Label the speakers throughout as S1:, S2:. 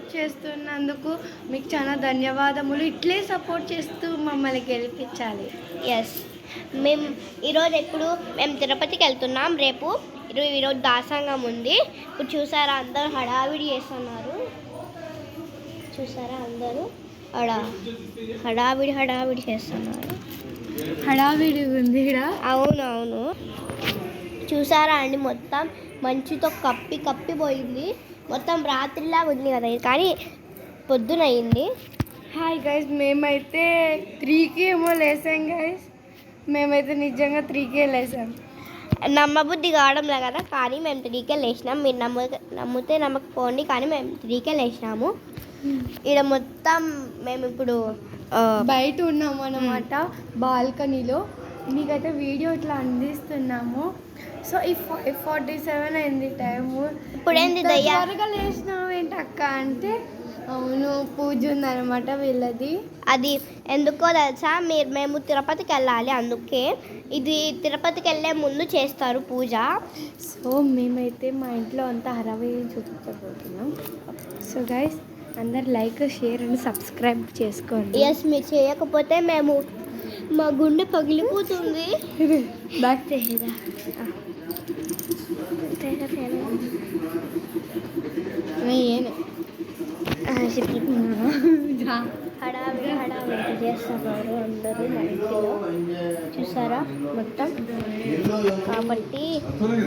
S1: Support చేస్తున్నందుకు మీకు చాలా ధన్యవాదములు. ఇట్లే సపోర్ట్ చేస్తూ మమ్మల్ని గెలిపించాలి.
S2: ఎస్, మేము మేము తిరుపతికి వెళ్తున్నాం రేపు. ఈరోజు దాసంగం ఉంది. ఇప్పుడు చూసారా అందరూ హడావిడి చేస్తున్నారు. చూసారా అందరూ హడావిడి చేస్తున్నారు.
S1: హడావిడి ఉంది ఇక్కడ.
S2: అవునవును, చూసారా అండి, మొత్తం మంచుతో కప్పిపోయింది. మొత్తం రాత్రిలా ఉంది కదా, కానీ పొద్దున అయింది.
S1: హాయ్ గైస్, మేమైతే 3కి ఏమో లేసాం గైస్. మేమైతే నిజంగా 3కే లేసాం.
S2: నమ్మబుద్ధి కావడంలే కదా, కానీ మేము 3కే లేచినాం. మీరు నమ్మితే నమ్మకపోండి, కానీ మేము 3కే లేచినాము. ఇక్కడ మొత్తం మేము ఇప్పుడు
S1: బయట ఉన్నాము అన్నమాట, బాల్కనీలో. మీకైతే వీడియో ఇట్లా అందిస్తున్నాము. సో ఈ 5:47 అయింది టైము.
S2: ఇప్పుడు ఏంది
S1: త్వరగా లేచినావు ఏంటి అక్క అంటే, అవును పూజ ఉందన్నమాట వీళ్ళది.
S2: అది ఎందుకో తెలుసా, మేము తిరుపతికి వెళ్ళాలి, అందుకే ఇది తిరుపతికి వెళ్ళే ముందు చేస్తారు పూజ.
S1: సో మేమైతే మా ఇంట్లో అంతా హడావిడి చూపించబోతున్నాం. సో గైస్, అందరు లైక్, షేర్ అండ్ సబ్స్క్రైబ్ చేసుకోండి.
S2: ఎస్, మీరు చేయకపోతే మా గుండె పగిలిపోతుంది.
S1: బ్యాక్ చేసేదా
S2: హడావిడి చేస్తున్నారు అందరూ మా ఇంట్లో. చూసారా మొత్తం. కాబట్టి మనం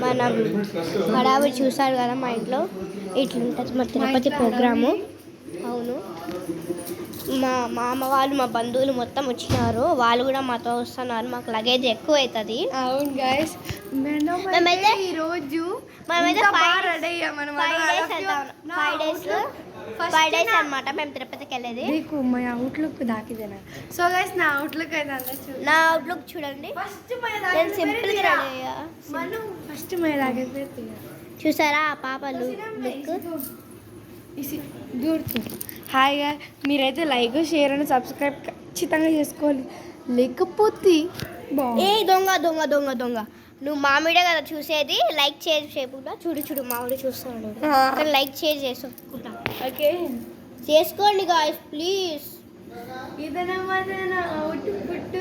S2: హడావిడి చూసారు కదా మా ఇంట్లో. ఇట్లుంటుంది మా తిరుపతి ప్రోగ్రాము. అవును, మా మామ వాళ్ళు, మా బంధువులు మొత్తం వచ్చినారు. వాళ్ళు కూడా మాతో వస్తున్నారు. మాకు లగేజ్ ఎక్కువ అవుతుంది.
S1: అవును గైస్, మేమైతే ఈరోజు
S2: 5 డేస్ అనమాట మేము తిరుపతికి వెళ్ళేది.
S1: మా అవుట్లుక్ దాకిదేనా. సో గైస్, నా అవుట్లుక్ అయితే
S2: నా అవుట్లుక్ చూడండి. నేను సింపుల్గా రెడీ అయ్యా.
S1: ఫస్ట్ మే దాకైతే
S2: చూసారా ఆ పాపలు లుక్.
S1: హాయిగా మీరైతే లైక్, షేర్ అండ్ సబ్స్క్రైబ్ ఖచ్చితంగా చేసుకోవాలి, లేకపోతే
S2: ఏ దొంగ దొంగ దొంగ దొంగ నువ్వు మామిడే కదా చూసేది. లైక్ చేయకుండా చూడు మామిడి చూస్తున్నాడు. లైక్ చేసుకుంటా.
S1: ఓకే,
S2: చేసుకోండి గాయ్స్ ప్లీజ్.
S1: ఇదనమాట నా అవుట్పుట్.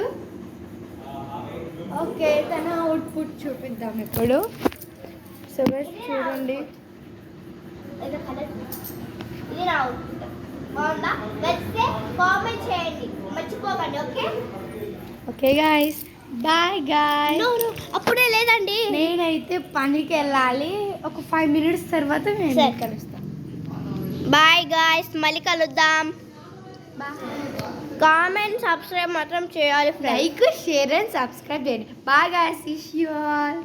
S1: ఓకే, తన అవుట్పుట్ చూపిద్దాం ఇప్పుడు. సో గైస్ చూడండి,
S2: ఇది నా అవుట్పుట్. బాగుందా? నచ్చితే కామెంట్ చేయండి, మర్చిపోకండి.
S1: Okay guys, bye guy.
S2: అప్పుడే లేదండి,
S1: నేనైతే పనికి వెళ్ళాలి. ఒక 5 minutes తర్వాత నేను కలుస్తాను.
S2: బాయ్ గాయ్స్, మళ్ళీ కలుద్దాం. కామెంట్, సబ్స్క్రైబ్ మాత్రం చేయాలి.
S1: లైక్, షేర్ అండ్ సబ్స్క్రైబ్ చేయండి. బాయ్ గాయ్స్, ఇష్ యూ ఆల్.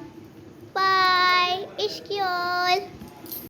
S2: బాయ్, ఇష్ యూ ఆల్.